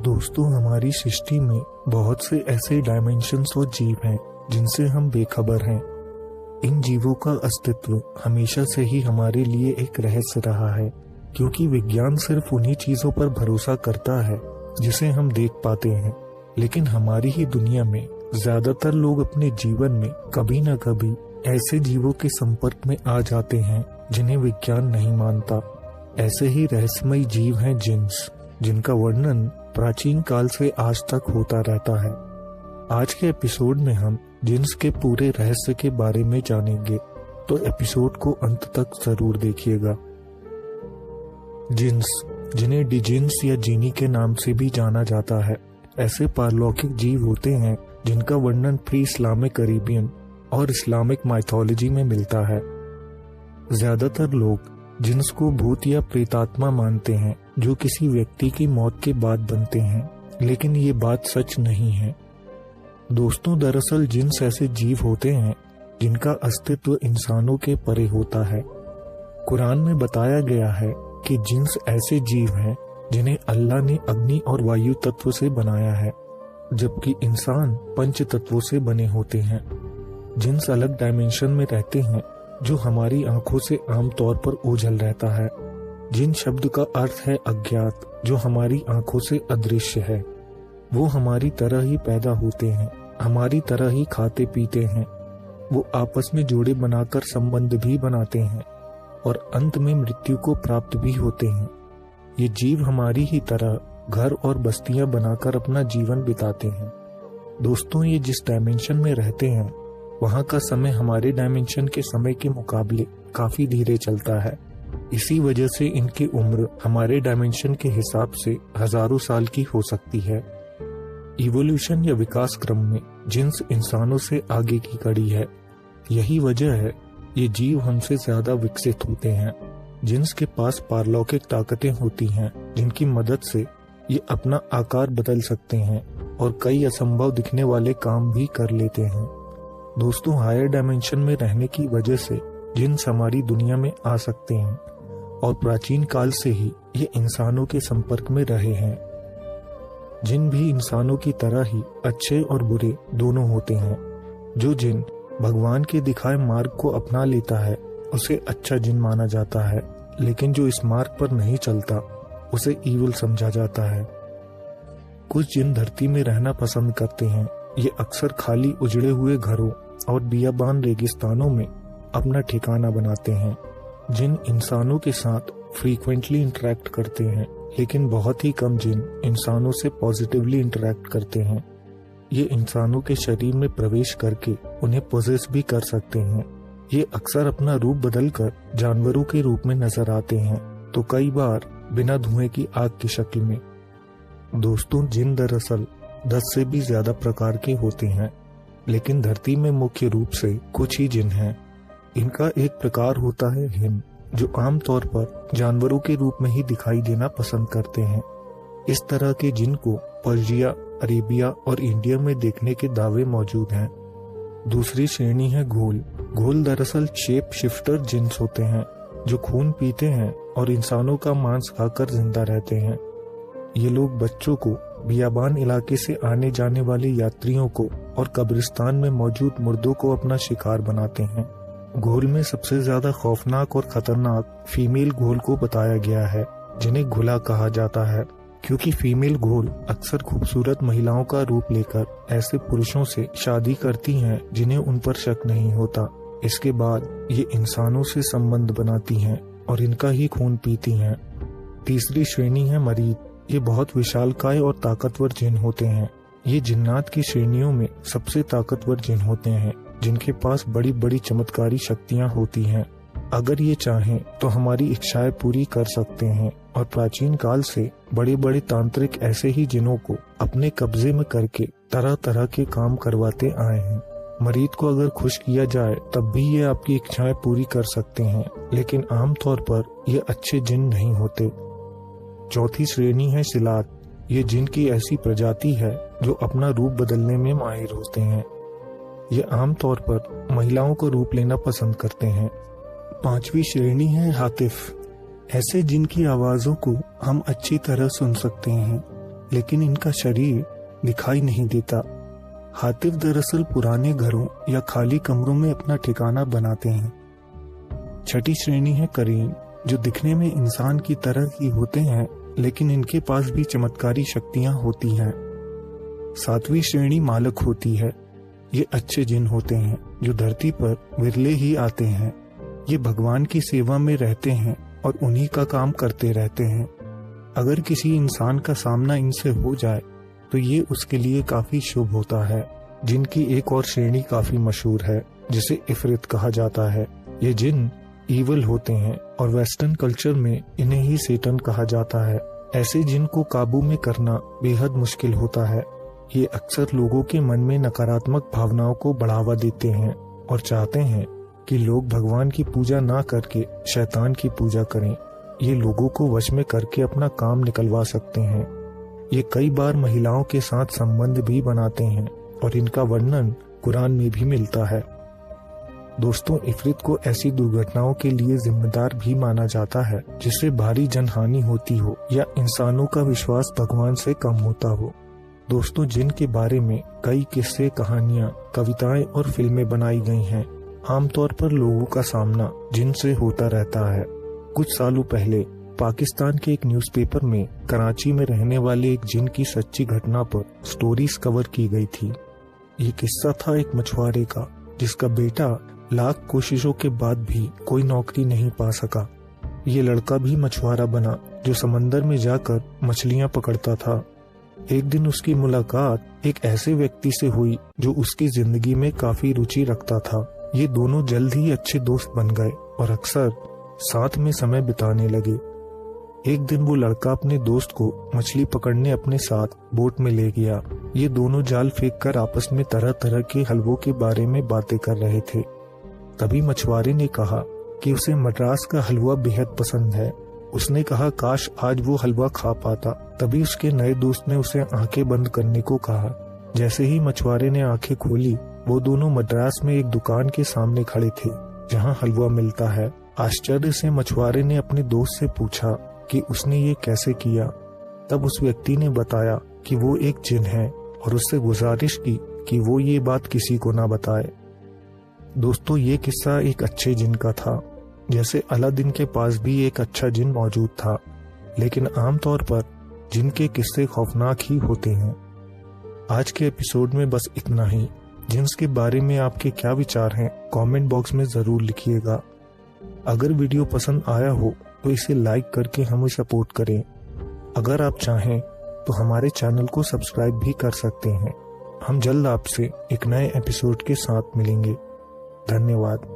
दोस्तों, हमारी सृष्टि में बहुत से ऐसे डायमेंशंस और जीव हैं जिनसे हम बेखबर हैं। इन जीवों का अस्तित्व हमेशा से ही हमारे लिए एक रहस्य रहा है, क्योंकि विज्ञान सिर्फ उन्हीं चीजों पर भरोसा करता है जिसे हम देख पाते हैं। लेकिन हमारी ही दुनिया में ज्यादातर लोग अपने जीवन में कभी न कभी ऐसे जीवों के संपर्क में आ जाते हैं जिन्हें विज्ञान नहीं मानता। ऐसे ही रहस्यमयी जीव हैं जिन्स, जिनका वर्णन प्राचीन काल से आज तक होता रहता है। आज के एपिसोड में हम जिन्स के पूरे रहस्य के बारे में जानेंगे, तो एपिसोड को अंत तक जरूर देखिएगा। जिन्स, जिन्हें डिजिन्स या जीनी के नाम से भी जाना जाता है, ऐसे पारलौकिक जीव होते हैं जिनका वर्णन प्री इस्लामिक अरेबियन और इस्लामिक माइथोलॉजी में मिलता है। ज्यादातर लोग जिन्स को भूत या प्रेतात्मा मानते हैं जो किसी व्यक्ति की मौत के बाद बनते हैं, लेकिन ये बात सच नहीं है। दोस्तों, दरअसल जिन्स ऐसे जीव होते हैं जिनका अस्तित्व इंसानों के परे होता है। कुरान में बताया गया है कि जिन्स ऐसे जीव हैं जिन्हें अल्लाह ने अग्नि और वायु तत्व से बनाया है, जबकि इंसान पंच तत्वों से बने होते हैं। जिन्स अलग डायमेंशन में रहते हैं जो हमारी आंखों से आमतौर पर ओझल रहता है। जिन शब्द का अर्थ है अज्ञात, जो हमारी आंखों से अदृश्य है। वो हमारी तरह ही पैदा होते हैं, हमारी तरह ही खाते पीते हैं। वो आपस में जोड़े बनाकर संबंध भी बनाते हैं और अंत में मृत्यु को प्राप्त भी होते हैं। ये जीव हमारी ही तरह घर और बस्तियां बनाकर अपना जीवन बिताते हैं। दोस्तों, ये जिस डायमेंशन में रहते हैं वहाँ का समय हमारे डायमेंशन के समय के मुकाबले काफी धीरे चलता है। इसी वजह से इनकी उम्र हमारे डायमेंशन के हिसाब से हजारों साल की हो सकती है। इवोल्यूशन या विकास क्रम में जिन्स इंसानों से आगे की कड़ी है। यही वजह है ये जीव हमसे ज्यादा विकसित होते हैं। जिन्स के पास पारलौकिक ताकतें होती हैं जिनकी मदद से ये अपना आकार बदल सकते हैं और कई असंभव दिखने वाले काम भी कर लेते हैं। दोस्तों, हायर डायमेंशन में रहने की वजह से जिन्स हमारी दुनिया में आ सकते हैं और प्राचीन काल से ही ये इंसानों के संपर्क में रहे हैं। जिन भी इंसानों की तरह ही अच्छे और बुरे दोनों होते हैं। जो जिन भगवान के दिखाए मार्ग को अपना लेता है उसे अच्छा जिन माना जाता है, लेकिन जो इस मार्ग पर नहीं चलता उसे ईविल समझा जाता है। कुछ जिन धरती में रहना पसंद करते हैं। ये अक्सर खाली उजड़े हुए घरों और बियाबान रेगिस्तानों में अपना ठिकाना बनाते हैं। जिन इंसानों के साथ फ्रीक्वेंटली इंटरेक्ट करते हैं, लेकिन बहुत ही कम जिन इंसानों से पॉजिटिवली इंटरेक्ट करते हैं। ये इंसानों के शरीर में प्रवेश करके उन्हें पोजेस भी कर सकते हैं। ये अक्सर अपना रूप बदलकर जानवरों के रूप में नजर आते हैं, तो कई बार बिना धुएं की आग की शक्ल में। दोस्तों, जिन दरअसल 10 से भी ज्यादा प्रकार के होते हैं, लेकिन धरती में मुख्य रूप से कुछ ही जिन हैं। इनका एक प्रकार होता है हिम, जो आमतौर पर जानवरों के रूप में ही दिखाई देना पसंद करते हैं। इस तरह के जिन को पर्शिया, अरेबिया और इंडिया में देखने के दावे मौजूद हैं। दूसरी श्रेणी है घोल। घोल दरअसल शेप शिफ्टर जिन्स होते हैं जो खून पीते हैं और इंसानों का मांस खाकर जिंदा रहते हैं। ये लोग बच्चों को, बियाबान इलाके से आने जाने वाले यात्रियों को और कब्रिस्तान में मौजूद मुर्दों को अपना शिकार बनाते हैं। घोल में सबसे ज्यादा खौफनाक और खतरनाक फीमेल घोल को बताया गया है, जिन्हें घुला कहा जाता है, क्योंकि फीमेल घोल अक्सर खूबसूरत महिलाओं का रूप लेकर ऐसे पुरुषों से शादी करती हैं जिन्हें उन पर शक नहीं होता। इसके बाद ये इंसानों से संबंध बनाती हैं और इनका ही खून पीती हैं। तीसरी श्रेणी है मरीद। ये बहुत विशालकाय और ताकतवर जिन होते हैं। ये जिन्नात की श्रेणियों में सबसे ताकतवर जिन होते हैं, जिनके पास बड़ी बड़ी चमत्कारी शक्तियां होती हैं। अगर ये चाहें तो हमारी इच्छाएं पूरी कर सकते हैं और प्राचीन काल से बड़े बड़े तांत्रिक ऐसे ही जिनों को अपने कब्जे में करके तरह तरह के काम करवाते आए हैं। मरीद को अगर खुश किया जाए तब भी ये आपकी इच्छाएं पूरी कर सकते हैं, लेकिन आमतौर पर ये अच्छे जिन नहीं होते। चौथी श्रेणी है सिलात। ये जिन की ऐसी प्रजाति है जो अपना रूप बदलने में माहिर होते हैं। ये आमतौर पर महिलाओं को रूप लेना पसंद करते हैं। पांचवी श्रेणी है हातिफ। ऐसे जिन की आवाजों को हम अच्छी तरह सुन सकते हैं। लेकिन इनका शरीर दिखाई नहीं देता। हातिफ दरअसल पुराने घरों या खाली कमरों में अपना ठिकाना बनाते हैं। छठी श्रेणी है करीम, जो दिखने में इंसान की तरह ही होते हैं, लेकिन इनके पास भी चमत्कारी शक्तियां होती हैं। सातवीं श्रेणी मालक होती है। ये अच्छे जिन होते हैं जो धरती पर विरले ही आते हैं। ये भगवान की सेवा में रहते हैं और उन्हीं का काम करते रहते हैं। अगर किसी इंसान का सामना इनसे हो जाए तो ये उसके लिए काफी शुभ होता है। जिनकी एक और श्रेणी काफी मशहूर है, जिसे इफरित कहा जाता है। ये जिन ईवल होते हैं और वेस्टर्न कल्चर में इन्हें ही सेटन कहा जाता है। ऐसे जिन को काबू में करना बेहद मुश्किल होता है। ये अक्सर लोगों के मन में नकारात्मक भावनाओं को बढ़ावा देते हैं और चाहते हैं कि लोग भगवान की पूजा ना करके शैतान की पूजा करें। ये लोगों को वश में करके अपना काम निकलवा सकते हैं। ये कई बार महिलाओं के साथ संबंध भी बनाते हैं और इनका वर्णन कुरान में भी मिलता है। दोस्तों, इफरित को ऐसी दुर्घटनाओं के लिए जिम्मेदार भी माना जाता है जिससे भारी जनहानि होती हो या इंसानों का विश्वास भगवान से कम होता हो। दोस्तों, जिन के बारे में कई किस्से, कहानियां, कविताएं और फिल्में बनाई गई हैं। आमतौर पर लोगों का सामना जिन से होता रहता है। कुछ सालों पहले पाकिस्तान के एक न्यूज़पेपर में कराची में रहने वाले एक जिन की सच्ची घटना पर स्टोरीज कवर की गई थी। ये किस्सा था एक मछुआरे का, जिसका बेटा लाख कोशिशों के बाद भी कोई नौकरी नहीं पा सका। ये लड़का भी मछुआरा बना, जो समंदर में जाकर मछलियां पकड़ता था। एक दिन उसकी मुलाकात एक ऐसे व्यक्ति से हुई जो उसकी जिंदगी में काफी रुचि रखता था। ये दोनों जल्द ही अच्छे दोस्त बन गए और अक्सर साथ में समय बिताने लगे। एक दिन वो लड़का अपने दोस्त को मछली पकड़ने अपने साथ बोट में ले गया। ये दोनों जाल फेंककर आपस में तरह तरह के हलवों के बारे में बातें कर रहे थे। तभी मछुआरे ने कहा कि उसे मद्रास का हलवा बेहद पसंद है। उसने कहा काश आज वो हलवा खा पाता। तभी उसके नए दोस्त ने उसे आंखें बंद करने को कहा। जैसे ही मछुआरे ने आंखें खोली, वो दोनों मद्रास में एक दुकान के सामने खड़े थे जहां हलवा मिलता है। आश्चर्य से मछुआरे ने अपने दोस्त से पूछा कि उसने ये कैसे किया। तब उस व्यक्ति ने बताया कि वो एक जिन है और उससे गुजारिश की कि वो ये बात किसी को ना बताए। दोस्तों, ये किस्सा एक अच्छे जिन का था। जैसे अलादीन के पास भी एक अच्छा जिन मौजूद था, लेकिन आमतौर पर जिन के किस्से खौफनाक ही होते हैं। आज के एपिसोड में बस इतना ही। जिन्स के बारे में आपके क्या विचार हैं, कमेंट बॉक्स में जरूर लिखिएगा। अगर वीडियो पसंद आया हो तो इसे लाइक करके हमें सपोर्ट करें। अगर आप चाहें तो हमारे चैनल को सब्सक्राइब भी कर सकते हैं। हम जल्द आपसे एक नए एपिसोड के साथ मिलेंगे। धन्यवाद।